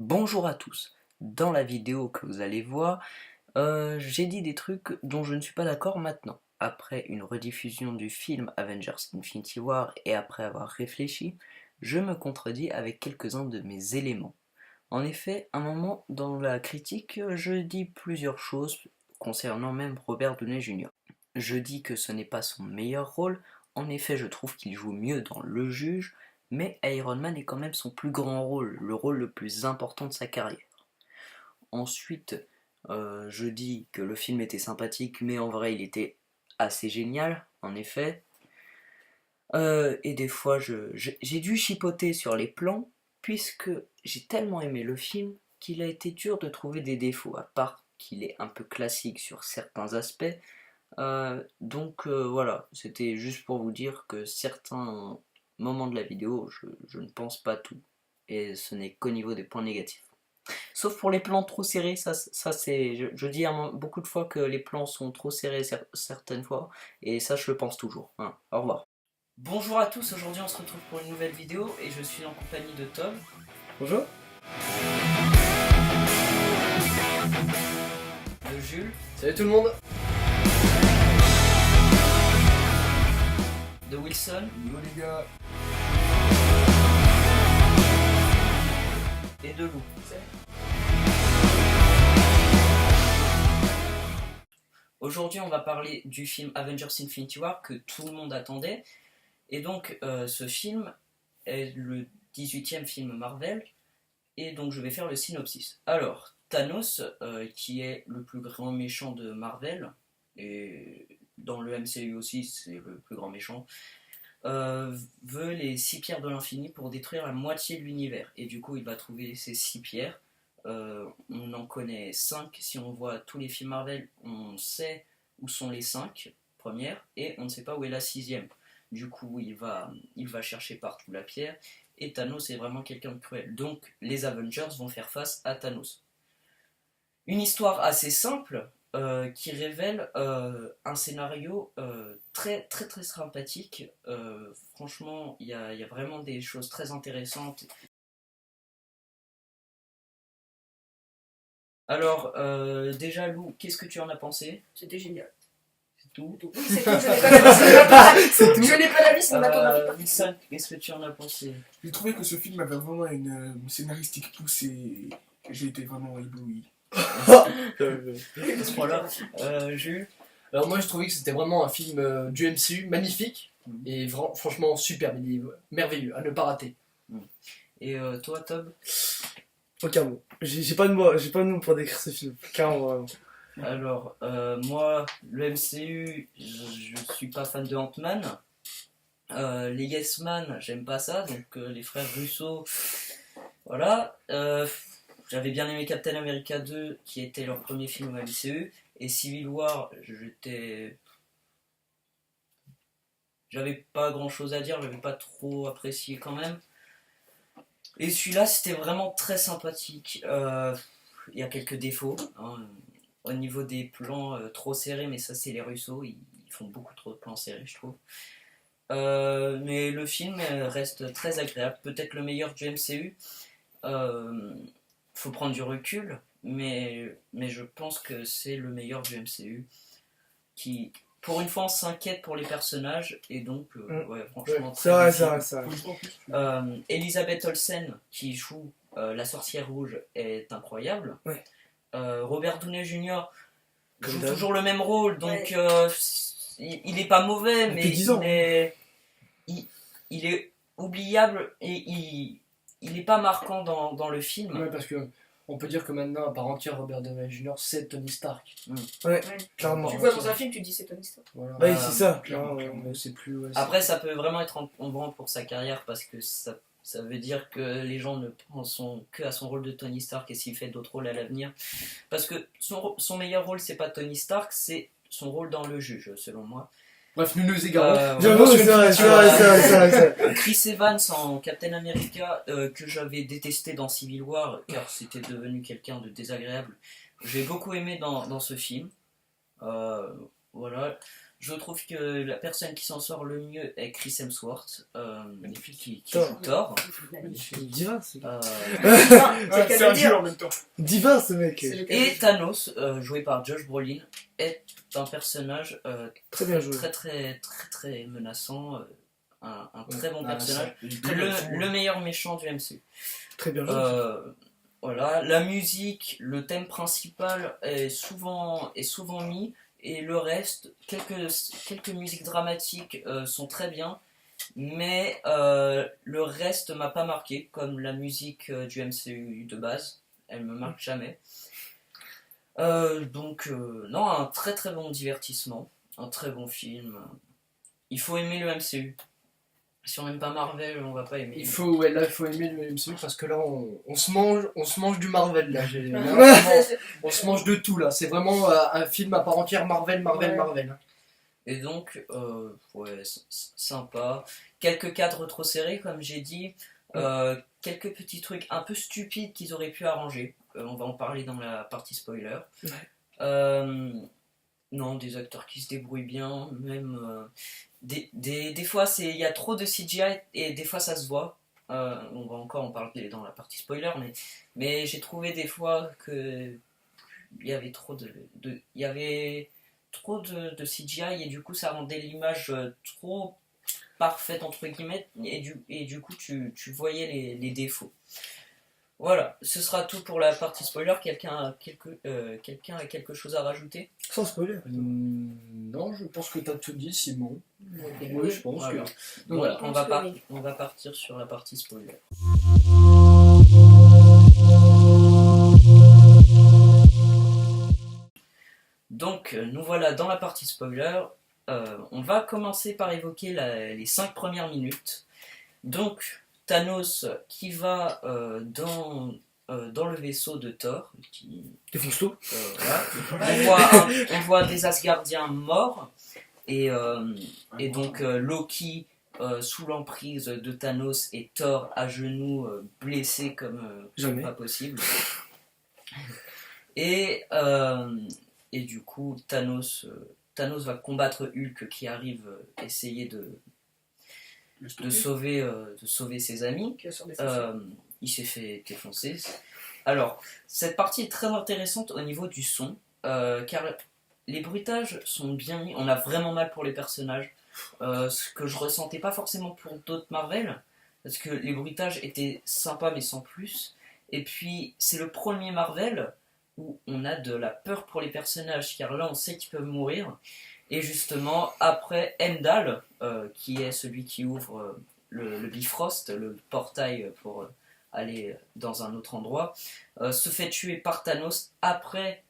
Bonjour à tous. Dans la vidéo que vous allez voir, j'ai dit des trucs dont je ne suis pas d'accord maintenant. Après une rediffusion du film Avengers Infinity War et après avoir réfléchi, je me contredis avec quelques-uns de mes éléments. En effet, à un moment dans la critique, je dis plusieurs choses concernant même Robert Downey Jr. Je dis que ce n'est pas son meilleur rôle, en effet je trouve qu'il joue mieux dans Le Juge, mais Iron Man est quand même son plus grand rôle, le rôle le plus important de sa carrière. Ensuite, je dis que le film était sympathique, mais en vrai il était assez génial, en effet. Et des fois j'ai dû chipoter sur les plans, puisque j'ai tellement aimé le film qu'il a été dur de trouver des défauts, à part qu'il est un peu classique sur certains aspects. Voilà, c'était juste pour vous dire que certains moments de la vidéo, je ne pense pas tout. Et ce n'est qu'au niveau des points négatifs. Sauf pour les plans trop serrés, ça c'est. Je dis beaucoup de fois que les plans sont trop serrés certaines fois, et ça je le pense toujours. Hein. Au revoir. Bonjour à tous, aujourd'hui on se retrouve pour une nouvelle vidéo, et je suis en compagnie de Tom. Bonjour. De Jules. Salut tout le monde. De Wilson. Yo les gars. Et de Lou. Aujourd'hui, on va parler du film Avengers Infinity War que tout le monde attendait. Et donc, ce film est le 18e film Marvel. Et donc, je vais faire le synopsis. Alors, Thanos, qui est le plus grand méchant de Marvel, et dans le MCU aussi, c'est le plus grand méchant, veut les 6 pierres de l'infini pour détruire la moitié de l'univers. Et du coup, il va trouver ces 6 pierres. On en connaît 5. Si on voit tous les films Marvel, on sait où sont les 5 premières, et on ne sait pas où est la 6e. Du coup, il va chercher partout la pierre, et Thanos est vraiment quelqu'un de cruel. Donc, les Avengers vont faire face à Thanos. Une histoire assez simple, qui révèle un scénario très très très sympathique. Franchement, il y a vraiment des choses très intéressantes. Alors, déjà Lou, qu'est-ce que tu en as pensé? C'était génial. C'est tout. Oui, c'est tout, je n'ai pas d'avis. Je n'ai pas d'avis cinématographique. Wilson, qu'est-ce que tu en as pensé? J'ai trouvé que ce film avait vraiment une scénaristique poussée. J'ai été vraiment ébloui. À ce point-là, Jules. Alors moi je trouvais que c'était vraiment un film du MCU magnifique et franchement super, merveilleux, à ne pas rater. Et toi, Tob? Aucun mot. J'ai pas de mots pour décrire ce film. Carrément, vraiment. Alors, moi, le MCU, je suis pas fan de Ant-Man. Les Yes Man, j'aime pas ça, donc les frères Russo, voilà. J'avais bien aimé Captain America 2, qui était leur premier film au MCU, et Civil War, j'avais pas grand chose à dire, j'avais pas trop apprécié quand même. Et celui-là, c'était vraiment très sympathique. Il y a quelques défauts, hein, au niveau des plans trop serrés, mais ça c'est les Russo, ils font beaucoup trop de plans serrés, je trouve. Mais le film reste très agréable, peut-être le meilleur du MCU. Faut prendre du recul, mais je pense que c'est le meilleur du MCU, qui pour une fois on s'inquiète pour les personnages, et donc ouais, franchement C'est vrai, c'est vrai, c'est vrai. Elisabeth Olsen qui joue la sorcière rouge est incroyable. Ouais. Robert Downey Jr. joue Comme toujours le même rôle, donc Ouais. il est pas mauvais, Depuis mais 10 ans. il est oubliable, et il est pas marquant dans le film. Ouais, parce que on peut dire que maintenant à part entière Robert Downey Jr. c'est Tony Stark. Ouais, Ouais. clairement. Tu vois dans un film, tu te dis c'est Tony Stark. Voilà. Oui, c'est ça. clairement, Ouais, clairement. ouais. C'est plus. Ouais, Après, ça peut vraiment être encombrant pour sa carrière, parce que ça veut dire que les gens ne pensent que à son rôle de Tony Stark, et s'il fait d'autres rôles à l'avenir. Parce que son meilleur rôle, c'est pas Tony Stark, c'est son rôle dans Le Juge, selon moi. Bref, nous nous égarons. J'avoue, c'est vrai, c'est vrai, c'est vrai, c'est vrai, c'est vrai. Chris Evans en Captain America, que j'avais détesté dans Civil War, car c'était devenu quelqu'un de désagréable. J'ai beaucoup aimé dans ce film. Voilà. Je trouve que la personne qui s'en sort le mieux est Chris Hemsworth, qui Thor. joue Thor. Divin, c'est Euh, Ah, c'est un dieu en même temps. divin ce mec. C'est le cas et de- Thanos, joué par Josh Brolin, est un personnage Très bien joué. très menaçant, un très bon Ah, personnage, c'est très bien fait. le meilleur méchant du MCU. Très bien joué. Voilà, la musique, le thème principal est souvent mis, et le reste, quelques musiques dramatiques sont très bien, mais le reste m'a pas marqué, comme la musique du MCU de base, elle me marque jamais. Non, un très bon divertissement, un très bon film. Il faut aimer le MCU. Si on n'aime pas Marvel, on va pas aimer. Il faut aimer le MCU parce que là on se mange du Marvel là. Là, Ouais. vraiment, on se mange de tout là. C'est vraiment un film à part entière Marvel. Ouais. Et donc, ouais, sympa. Quelques cadres trop serrés, comme j'ai dit. Quelques petits trucs un peu stupides qu'ils auraient pu arranger. On va en parler dans la partie spoiler. Ouais. Non, des acteurs qui se débrouillent bien. Même des fois, il y a trop de CGI et des fois ça se voit. On va encore en parler dans la partie spoiler, mais j'ai trouvé des fois que il y avait trop de CGI, et du coup ça rendait l'image trop parfaite entre guillemets, et du coup tu voyais les défauts. Voilà, ce sera tout pour la partie spoiler. Quelqu'un a quelque chose à rajouter? Sans spoiler. Non, je pense que t'as tout dit, Simon. Oui. Oui, je pense Voilà. que. Donc, Voilà. on va partir sur la partie spoiler. Donc, nous voilà dans la partie spoiler. On va commencer par évoquer les 5 premières minutes. Donc, Thanos qui va dans le vaisseau de Thor. Défonce tout. Voilà. On voit des Asgardiens morts. Et donc, Loki, sous l'emprise de Thanos, et Thor à genoux, blessé comme Jamais. pas possible. Et du coup, Thanos va combattre Hulk qui arrive essayer de sauver ses amis. Qui va sur des Il s'est fait défoncer. Alors, cette partie est très intéressante au niveau du son, car les bruitages sont bien mis. On a vraiment mal pour les personnages, ce que je ressentais pas forcément pour d'autres Marvel, parce que les bruitages étaient sympas mais sans plus. Et puis, c'est le premier Marvel où on a de la peur pour les personnages, car là on sait qu'ils peuvent mourir. Et justement, après Heimdall, qui est celui qui ouvre le Bifrost, le portail pour aller dans un autre endroit, se fait tuer par Thanos après.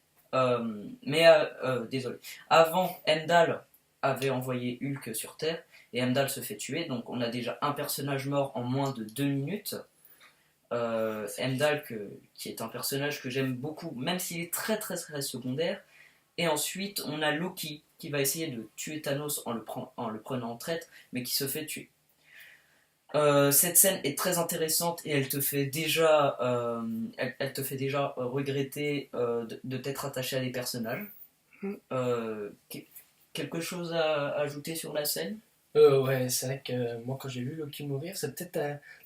Désolé. Avant, Heimdall avait envoyé Hulk sur Terre, et Heimdall se fait tuer. Donc on a déjà un personnage mort en moins de 2 minutes. Heimdall, qui est un personnage que j'aime beaucoup, même s'il est très secondaire. Et ensuite, on a Loki qui va essayer de tuer Thanos en le prenant en traite, mais qui se fait tuer. Cette scène est très intéressante, et elle te fait déjà regretter de t'être attaché à des personnages. Quelque chose à ajouter sur la scène? Ouais, c'est vrai que moi quand j'ai vu Loki mourir, c'était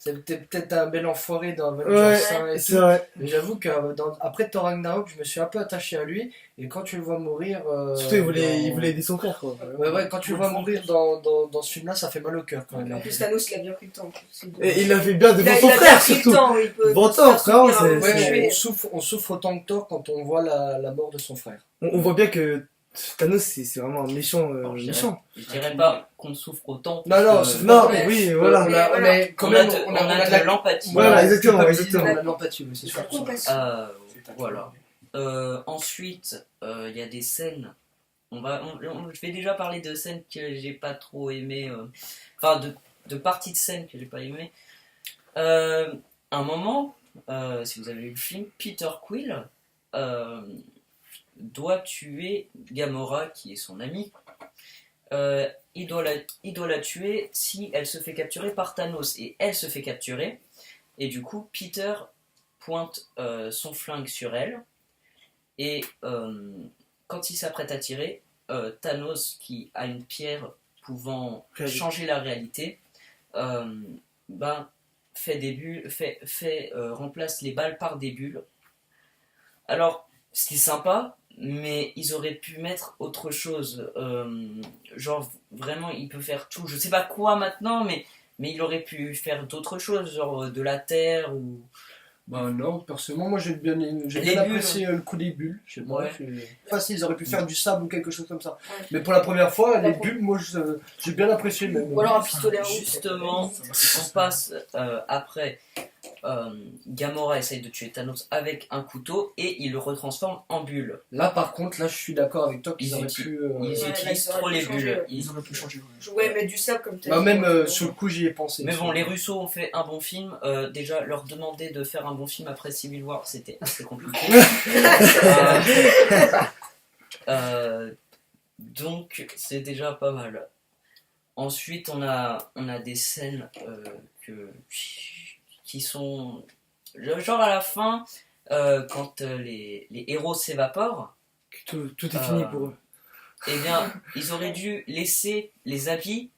peut-être un bel enfoiré dans Avengers Ouais, 5 et c'est tout. vrai. Mais j'avoue qu'après Thor Ragnarok, je me suis un peu attaché à lui. Et quand tu le vois mourir. Surtout, il voulait aider son frère, quoi. Ouais, quand tu le vois mourir dans ce film-là, ça fait mal au cœur quand En même. plus, Thanos, il a bien pris le temps. Et il a fait bien devant Il a son bien frère, pris le surtout. temps, il peut Devant se Thor, faire frérot, souffrir avant de le Ouais, tuer. on souffre autant que Thor quand on voit la mort de son frère. On voit bien que Thanos, c'est vraiment un méchant. Méchant. Je dirais pas qu'on souffre autant. Non, non, parce que- c'est Non, Ouais. oui, voilà. On a quand on même a de l'empathie. Voilà, exactement, culpabilité, exactement. on a de l'empathie, oui, c'est sûr. Surtout parce que- Voilà. Ensuite, il y a des scènes. Je vais déjà parler de scènes que j'ai pas trop aimées. Enfin, de parties de scènes que j'ai pas aimées. Un moment, si vous avez vu le film, Peter Quill doit tuer Gamora, qui est son amie. Il doit la tuer si elle se fait capturer par Thanos, et elle se fait capturer, et du coup Peter pointe son flingue sur elle, et quand il s'apprête à tirer, Thanos, qui a une pierre pouvant Réalité. changer la réalité, ben, fait des bulles, remplace les balles par des bulles. Alors, c'est sympa, mais ils auraient pu mettre autre chose. Genre, vraiment, il peut faire tout. Je sais pas quoi maintenant, mais il aurait pu faire d'autres choses, genre de la terre ou. Bah non, personnellement, moi j'ai bien Les bulles. apprécié le coup des bulles. Je sais pas. Ouais. Facile, ils auraient pu faire du sable ou quelque chose comme ça. Ouais. Mais pour la première fois, La les bulles, moi j'ai bien apprécié même. Ou alors un pistolet à eau. Justement, on passe après. Gamora essaye de tuer Thanos avec un couteau et il le retransforme en bulle. Là par contre, là je suis d'accord avec toi qu'ils Ils auraient uti- pu. Ils là, utilisent ils auraient trop pu les changer, bulles. ouais. Ils auraient pu changer. Ouais, mettre du sable comme t'as Bah dit, même ouais. sur le coup j'y ai pensé. Mais bon, les Russos ont fait un bon film. Déjà, leur demander de faire un bon film après Civil War, c'était assez compliqué. Donc, c'est déjà pas mal. Ensuite, on a des scènes qui sont. Genre à la fin, quand les héros s'évaporent, Tout est fini pour eux. eh bien, ils auraient dû laisser les habits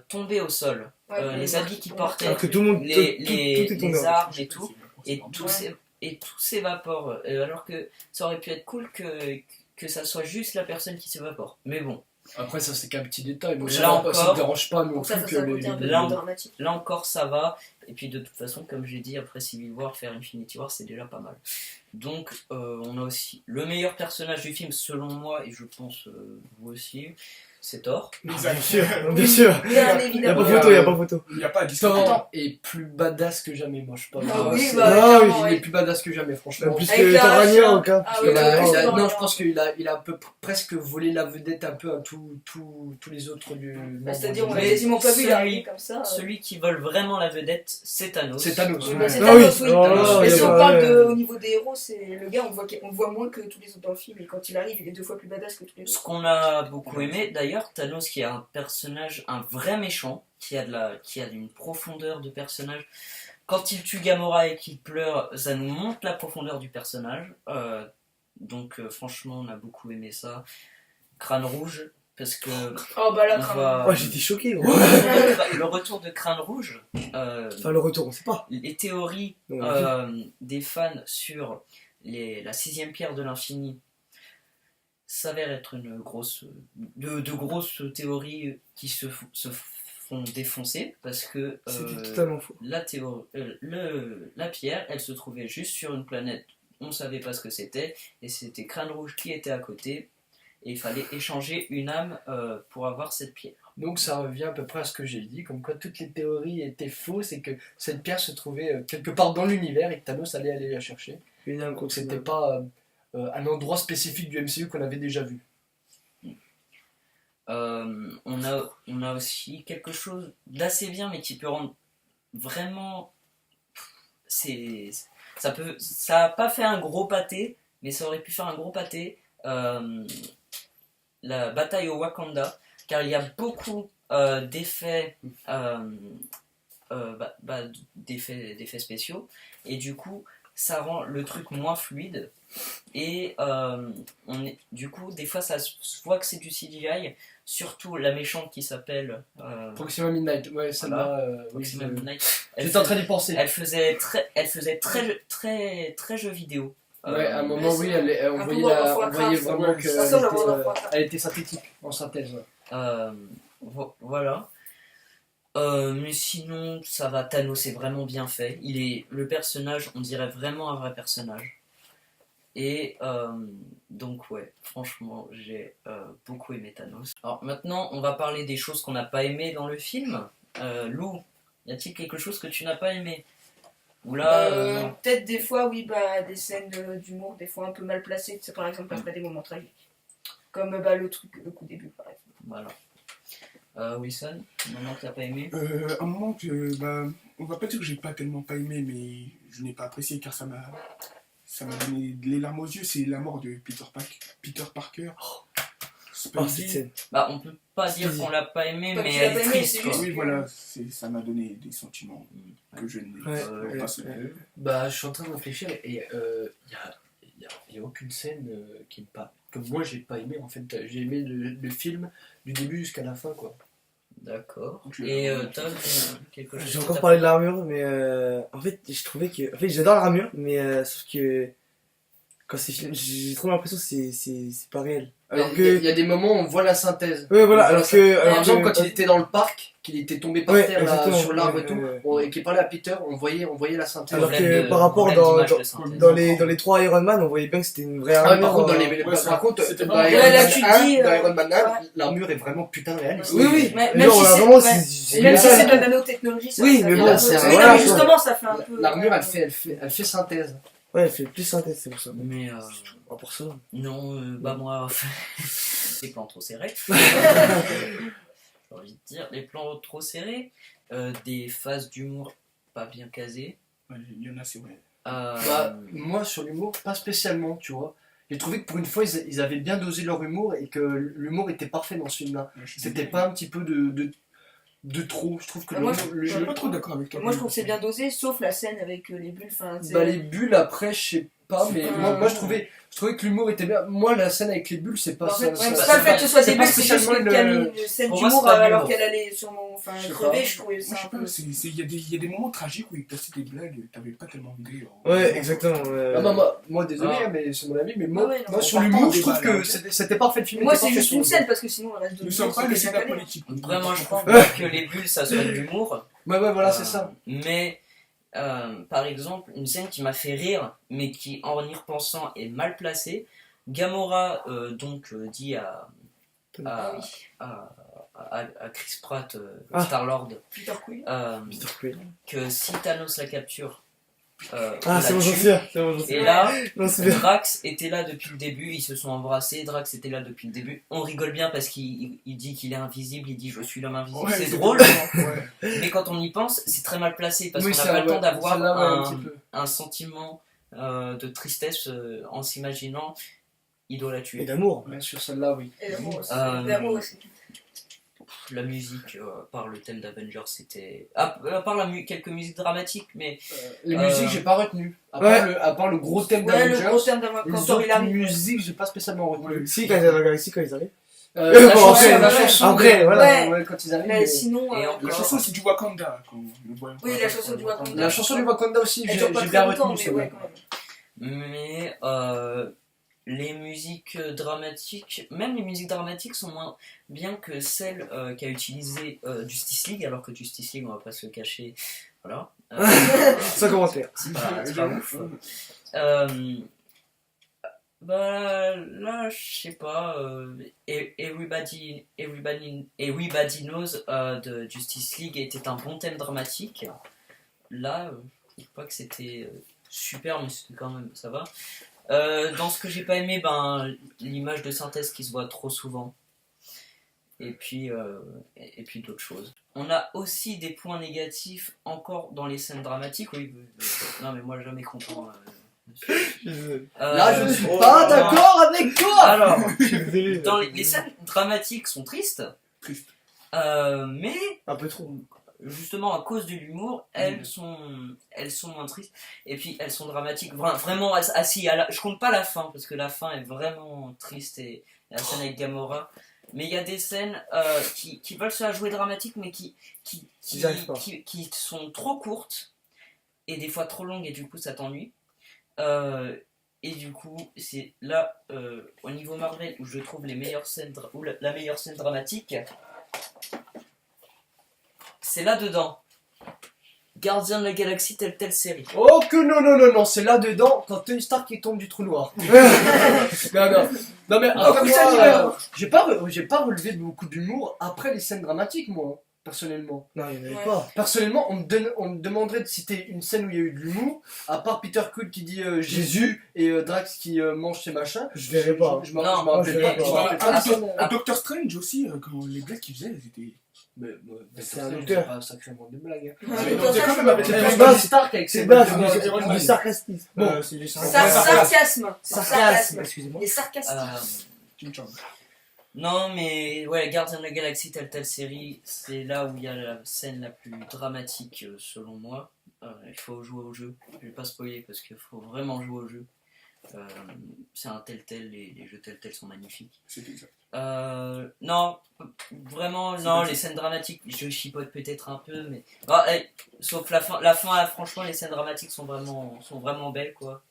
tomber au sol. Ouais, Les habits qu'ils portaient. Alors que tout le monde, les tout est tombé. armes et tout, et Ouais. tout s'évapore. Alors que ça aurait pu être cool que ça soit juste la personne qui s'évapore. Mais bon, Après ça c'est qu'un petit détail. Donc Là ça encore, me dérange pas non Pour ça, plus ça que soit un côté un peu là, plus dramatique. là encore ça va. Et puis de toute façon, comme j'ai dit, après Civil War, faire Infinity War, c'est déjà pas mal. Donc on a aussi le meilleur personnage du film selon moi, et je pense vous aussi, c'est Thor. Bien Exact. sûr, bien sûr. Bien Il y a évidemment. pas photo, il y a pas photo. Il n'y a pas à discuter. Thor est plus badass que jamais, moi je pense. Ah oui, C'est- bah, Ah oui, clairement, il est ouais. plus badass que jamais, franchement. Plus Avec que la Thor hache, Ragnarok, là. hein. Ah Parce oui, que Il a- Ragnarok, il a- non, non, non. je pense qu'il a un peu presque volé la vedette un peu à tous les autres du. Bah, c'est-à-dire, on l'a Mais quasiment pas vu, il est arrivé celui- comme ça. Celui qui vole vraiment la vedette, c'est Thanos. C'est Thanos. Oui, bah, c'est Ah Thanos, oui. oui. Oh, Thanos. Mais il y a si on pas- parle ouais. au niveau des héros, c'est le gars, on le voit moins que tous les autres dans le film. Et quand il arrive, il est 2 fois plus badass que tous les Ce autres. qu'on a beaucoup aimé, d'ailleurs, Thanos qui est un personnage, un vrai méchant, qui a une profondeur de personnage. Quand il tue Gamora et qu'il pleure, ça nous montre la profondeur du personnage. Donc franchement, on a beaucoup aimé ça. Crâne rouge, parce que Oh bah là, on quand va- Ouais, j'étais choqué, gros. le retour de Crâne rouge, Enfin, le retour, on sait pas. les théories Non, des fans sur la 6ème pierre de l'infini s'avère être une grosse de grosses théories qui se font défoncer parce que C'était totalement faux. la pierre elle se trouvait juste sur une planète, on savait pas ce que c'était et c'était Crâne Rouge qui était à côté et il fallait échanger une âme pour avoir cette pierre. Donc ça revient à peu près à ce que j'ai dit, comme quoi toutes les théories étaient fausses et que cette pierre se trouvait quelque part dans l'univers et que Thanos allait aller la chercher. Une âme Donc contre c'était une âme. pas un endroit spécifique du MCU qu'on avait déjà vu. On a aussi quelque chose d'assez bien mais qui peut rendre vraiment ça a pas fait un gros pâté mais ça aurait pu faire un gros pâté, la bataille au Wakanda, car il y a beaucoup d'effets d'effets spéciaux et du coup ça rend le truc moins fluide et du coup des fois ça se voit que c'est du CGI, surtout la méchante qui s'appelle Proxima Midnight, ouais, ça Voilà. m'a. Proxima Midnight. J'étais en train d'y penser. Elle faisait très jeu vidéo. Ouais, à un moment, oui, on un peu voyait, World of on Warcraft, voyait vraiment ouais. que Ça ressemble à World of Warcraft. elle était synthétique, en synthèse. Ouais. Voilà. Mais sinon, ça va. Thanos est vraiment bien fait. Le personnage, on dirait vraiment un vrai personnage. Et donc ouais, franchement, j'ai beaucoup aimé Thanos. Alors maintenant, on va parler des choses qu'on n'a pas aimées dans le film. Lou, y a-t-il quelque chose que tu n'as pas aimé? Ou là, non. Peut-être des fois, oui, bah, des scènes d'humour, des fois un peu mal placées, c'est par exemple après des moments tragiques. Comme bah, le coup début, par exemple. Voilà. Wilson, un moment que t'as pas aimé? Un moment que, bah, on va pas dire que j'ai pas tellement pas aimé, mais je n'ai pas apprécié car ça m'a donné les larmes aux yeux, c'est la mort de Peter Parker. Oh, Spidey. cette scène. Bah, on peut pas dire Spidey. qu'on l'a pas aimé, Pas mais qu'il l'a elle pas est aimé, triste, c'est quoi. juste- Oui, voilà, ça m'a donné des sentiments que je n'ai Ouais, pas. ouais. Bah, je suis en train de réfléchir et il y y a aucune scène qui me pas. Comme moi, j'ai pas aimé. En fait, j'ai aimé le film du début jusqu'à la fin, quoi. D'accord. Donc, Et Tom, quelque chose J'ai que encore t'as parlé de l'armure, mais en fait, je trouvais que. En fait, j'adore l'armure, mais sauf que. Quand c'est filmé, j'ai trop l'impression que c'est pas réel. Alors Il que. y a des moments où on voit la synthèse. Ouais, voilà, On voit alors la que. Par alors exemple, que- quand il était dans le parc, qu'il était tombé par Ouais, terre là, exactement, sur l'arbre et tout, ouais. et qu'il parlait à Peter, on voyait la synthèse. Alors Problème que de- par rapport problème dans, d'image dans, de synthèse. dans les 3 Iron Man, on voyait bien que c'était une vraie Ah, armure. par contre, Ouais, ça- par contre, c'était dans vraiment- Iron Ouais, là, Man tu te 1, dis, dans Iron Man 1, ouais. l'armure est vraiment putain réaliste. Oui, oui. Mais Mais genre, même si là, c'est- vraiment, ouais. c'est. Même si métal. c'est de la nanotechnologie, ça Oui, ça mais fait bon, un peu- c'est- Oui, voilà, non, mais quoi. justement, ça fait un peu. L'armure, elle fait synthèse. Ouais, elle fait plus synthèse, c'est pour ça. Mais Pas pour ça. non, bah moi, les plans trop serrés. J'ai envie de dire, les plans trop serrés, des phases d'humour pas bien casées. Ouais, il y en a, c'est vrai. Bah, moi, sur l'humour, pas spécialement, tu vois. J'ai trouvé que pour une fois, ils avaient bien dosé leur humour et que l'humour était parfait dans ce film-là. Ouais, je suis C'était désolé. pas un petit peu de trop. Je trouve que Ah, moi, le Je suis pas trop d'accord avec toi. Moi, je trouve que c'est bien dosé, sauf la scène avec les bulles. Enfin, tu sais, bah, les bulles, après, je sais pas, mais pas- moi je trouvais que l'humour était bien. Moi, la scène avec les bulles, c'est pas en fait, ça. ouais, ça- c'est pas le fait que ce soit c'est des pas bulles, c'est juste spécialement qu'elle a mis le- une scène Pour moi, c'est d'humour pas de alors l'humour. qu'elle allait sûrement Je sais crever. pas. Je trouvais Moi, ça je sais un peu. pas, il y a des moments tragiques où il passait des blagues, t'avais pas tellement envie de rire. Ouais, exactement. Ah, moi, désolé, Ah. hein, mais c'est mon avis, mais moi, Ouais, ouais, non, moi on sur part pas l'humour, en je trouve débat, là, que ok. c'était parfait le film. Moi, était c'est parfait juste sur une le- scène parce que sinon, le reste de Nous l'humour, sommes pas c'était le bien débat calé. politique. Après, moi, je trouve pas que les bulles, ça soit de l'humour. Ouais, voilà, Euh, c'est ça. Mais, par exemple, une scène qui m'a fait rire, mais qui, en y repensant, est mal placée. Gamora, dit à, Ah à, oui, à Chris Pratt, Ah. Star-Lord, Peter Quill. Peter Quill. que si Thanos la capture, Ah, on c'est la bon, j'en tue. sais. C'est bon, j'en sais. Et là, Non, c'est bien. Drax était là depuis le début, ils se sont embrassés, Drax était là depuis le début. On rigole bien parce qu'il dit qu'il est invisible, il dit je suis l'homme invisible, Ouais, c'est drôle. Ouais. Mais quand on y pense, c'est très mal placé parce Oui, qu'on n'a ça, pas le temps ouais, d'avoir celle-là, ouais, un petit peu. un sentiment de tristesse en s'imaginant il doit la Et tuer. d'amour. Ouais, sur celle-là, oui. Et l'amour aussi. Euh, L'amour aussi. La musique par le thème d'Avengers, c'était. À part quelques musiques dramatiques, mais Les Euh, musiques, j'ai pas retenu. Ouais. À part le gros thème Ouais, le gros d'Avengers, terme d'avoir les quand Thor il autres arrive. musiques, j'ai pas spécialement retenu. Si, quand ils arrivent dans la galaxie, quand ils arrivent. La Bon, chanson, après, la ouais. chanson, Après, de- voilà. ouais, quand ils arrivent. Mais mais- sinon. Et euh, encore- La chanson, c'est du Wakanda. Quand nous voyons Oui, la chanson du Wakanda. La chanson du Wakanda aussi, Elle j'ai dure pas j'ai très bien longtemps, retenu mais celle-là. ouais, quand même. Mais les musiques dramatiques, même les musiques dramatiques sont moins bien que celles qu'a utilisé Justice League, alors que Justice League, on va pas se le cacher, voilà. Sans commentaire. C'est pas ouf. Bah là, je sais pas. Everybody Knows de Justice League était un bon thème dramatique. Là, je trouve pas que c'était super, mais c'était quand même ça va. Dans ce que j'ai pas aimé, l'image de synthèse qui se voit trop souvent. Et puis d'autres choses. On a aussi des points négatifs encore dans les scènes dramatiques. Oui, non mais moi jamais content. Là, je ne suis oh, pas non. d'accord avec toi. Alors, Désolé. dans les scènes dramatiques sont tristes, Triste. mais Un peu trop. justement à cause de l'humour, elles sont moins tristes. Et puis elles sont dramatiques. Vraiment, je compte pas la fin parce que la fin est vraiment triste et la scène avec Gamora. Mais il y a des scènes qui veulent se la jouer dramatique, mais J'y arrive pas. qui sont trop courtes et des fois trop longues et du coup ça t'ennuie. Et du coup, c'est là, au niveau Marvel, où je trouve les meilleures scènes, ou la meilleure scène dramatique, c'est là-dedans. Gardien de la Galaxie, telle série. Oh que non, c'est là-dedans quand Tony Stark il tombe du trou noir. Non mais après Oh, moi, putain, j'ai pas relevé beaucoup d'humour après les scènes dramatiques moi, personnellement. Non, il n'y en avait Ouais. pas. Personnellement, on me demanderait de citer une scène où il y a eu de l'humour, à part Peter Quill qui dit Jésus et Drax qui mange ses machins. Je verrais pas. Je m'en Non, rappelle je pas. verrais Je me pas. rappelle pas la scène. Doctor Strange aussi, quand les blagues qu'il faisait, elles étaient. Mais c'est un c'est docteur. pas sacrément des blagues. Hein. Ouais, mais mais non, dans c'est ça, quand je même me avec rappelle les pas. C'est pas Stark avec C'est ses bas, blagues. c'est du sarcasme. Bon, C'est du Sarcasme. sarcasme, excusez-moi. Les sarcasmes. Non, mais ouais, Gardien de la Galaxie, telle série, c'est là où il y a la scène la plus dramatique, selon moi. Il faut jouer au jeu. Je vais pas spoiler parce qu'il faut vraiment jouer au jeu. C'est un Telltale, les jeux Telltale sont magnifiques. C'est exact. Non, vraiment, C'est non, pas les scènes dramatiques, je chipote peut-être un peu, mais. Ah, sauf la fin, franchement, les scènes dramatiques sont vraiment belles, quoi.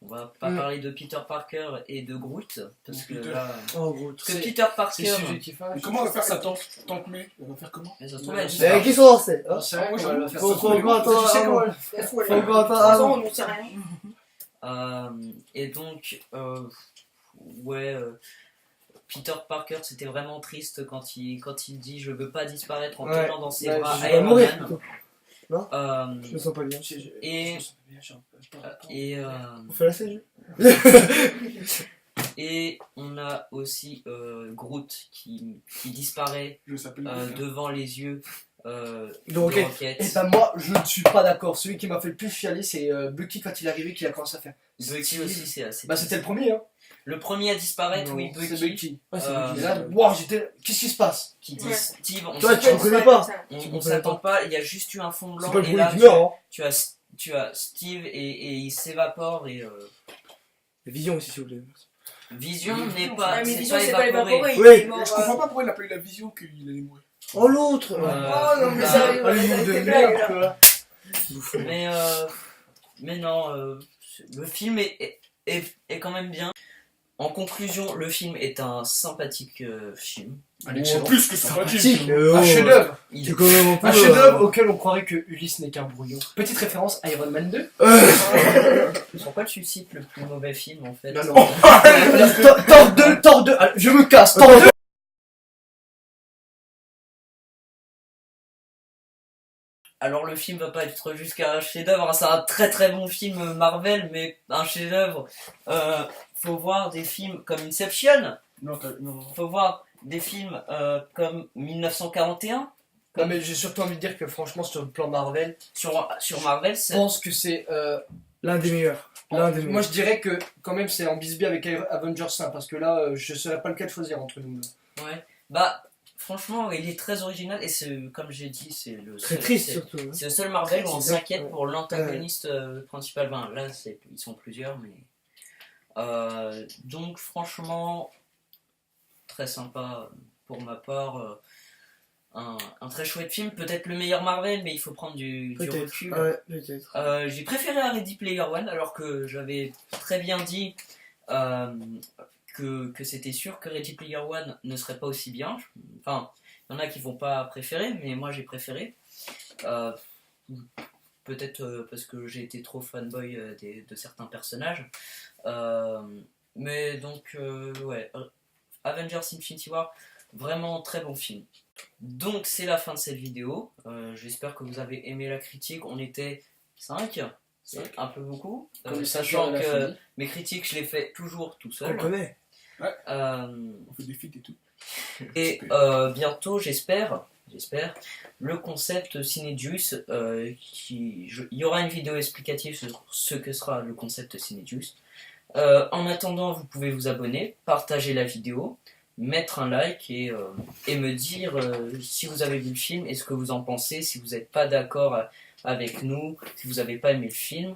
On va pas parler de Peter Parker et de Groot, parce que Peter. là. Oh, gros. Parce que C'est- Peter C'est Parker. le sujet qui fâche. Mais comment on va faire ça tante May? On va faire comment? Mais ça se Non, trouve, elle- c'est- Mais qui sont lancés Non, c'est vrai moi, qu'on va le faire. Faut ça. encore attendre. Tu sais comment elle- Faut encore attendre. De toute façon, on n'en sait rien. Et donc, ouais, Peter Parker, c'était vraiment triste quand il dit je veux pas disparaître en Ouais. tenant dans ses Ouais, bras je vais Iron mourir, Man. plutôt. Je me sens pas bien. Et- On fait la scène. Et on a aussi Groot qui disparaît Je s'appelle. devant les yeux Donc, de ok. Rocket. Et ben moi, je ne suis pas d'accord. Celui qui m'a fait le plus chialer, c'est Bucky quand il est arrivé, qu'il a commencé à faire. Bucky aussi, c'est assez. Bah c'était le premier, hein. Le premier à disparaître, oui, C'est Bucky, Bucky. Ouais, c'est Euh, Et là, wow, j'étais. Qu'est-ce qui se passe? qui dit Ouais. Steve, on Toi, s'attend- tu le connais pas. on s'attend pas, il y a juste eu un fond blanc C'est pas le et bruit là du meurt, hein. tu as Steve et il s'évapore et Vision aussi, s'il vous plaît. Vision n'est Ouais, pas, mais c'est Vision, pas c'est pas évaporé. évaporé. Oui. Il est mort, Mais je comprends pas pourquoi il a pas eu la vision qu'il allait mourir. Oh, l'autre. Euh, Oh non, mais bah, sérieux, Ah, le arrête monde de tes blagues, merde, là. quoi. mais non, le film est quand même bien. En conclusion, le film est un sympathique film. Allez, c'est plus que sympathique. Un chef-d'œuvre. Il C'est est- quand même un peu. Un chef-d'œuvre auquel on croirait que Ulysse n'est qu'un brouillon. Petite référence à Iron Man 2. Pourquoi tu cites le plus mauvais film en fait? Non, non. Thor 2, allez, je me casse, Thor 2. Alors le film va pas être jusqu'à un chef-d'œuvre, hein, c'est un très très bon film Marvel, mais un chef-d'œuvre. Faut voir des films comme Inception, Non. faut voir des films comme 1941. Non mais j'ai surtout envie de dire que franchement sur le plan Marvel, Sur Marvel, je c'est pense que c'est... L'un des meilleurs. L'un des moi meilleurs. je dirais que quand même c'est en bisbille avec Avengers 5 parce que là je serais pas le cas de choisir entre nous. Là. ouais. Bah franchement, il est très original et c'est comme j'ai dit, c'est le Très seul- triste, c'est- surtout. hein. C'est le seul Marvel où on C'est ça, s'inquiète ouais. pour l'antagoniste principal. Ben, là, ils sont plusieurs, mais. Donc, franchement, très sympa pour ma part. Un très chouette film. Peut-être le meilleur Marvel, mais il faut prendre du Peut-être. recul. Ouais, peut-être. J'ai préféré à Ready Player One, alors que j'avais très bien dit que c'était sûr que Ready Player One ne serait pas aussi bien. Enfin, il y en a qui vont pas préférer, mais moi j'ai préféré. Peut-être parce que j'ai été trop fanboy de certains personnages. Mais donc, ouais, Avengers Infinity War, vraiment très bon film. Donc c'est la fin de cette vidéo. J'espère que vous avez aimé la critique. On était 5. C'est un peu beaucoup. Comme Sachant ça, que mes critiques, je les fais toujours tout On seul. le connaît. On fait des feats et tout. Et bientôt, j'espère, le concept Cinédius, il y aura une vidéo explicative sur ce que sera le concept Cinédius. En attendant, vous pouvez vous abonner, partager la vidéo, mettre un like et me dire si vous avez vu le film et ce que vous en pensez, si vous n'êtes pas d'accord avec nous, si vous n'avez pas aimé le film.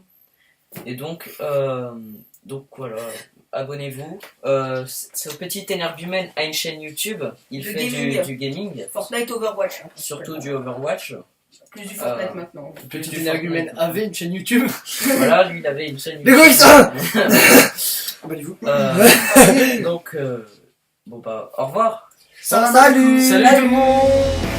Et donc voilà, abonnez-vous. C'est au petit énergumène à une chaîne YouTube. Il Le fait gaming. du gaming, Fortnite Overwatch. Hein, surtout du Overwatch. Plus du Fortnite Euh, maintenant. Petit du énergumène Fortnite. avait une chaîne YouTube. Voilà, lui il avait une chaîne Mais quoi, YouTube. ça Abonnez-vous. Donc, bon bah, au revoir. Salut. Salut tout le monde.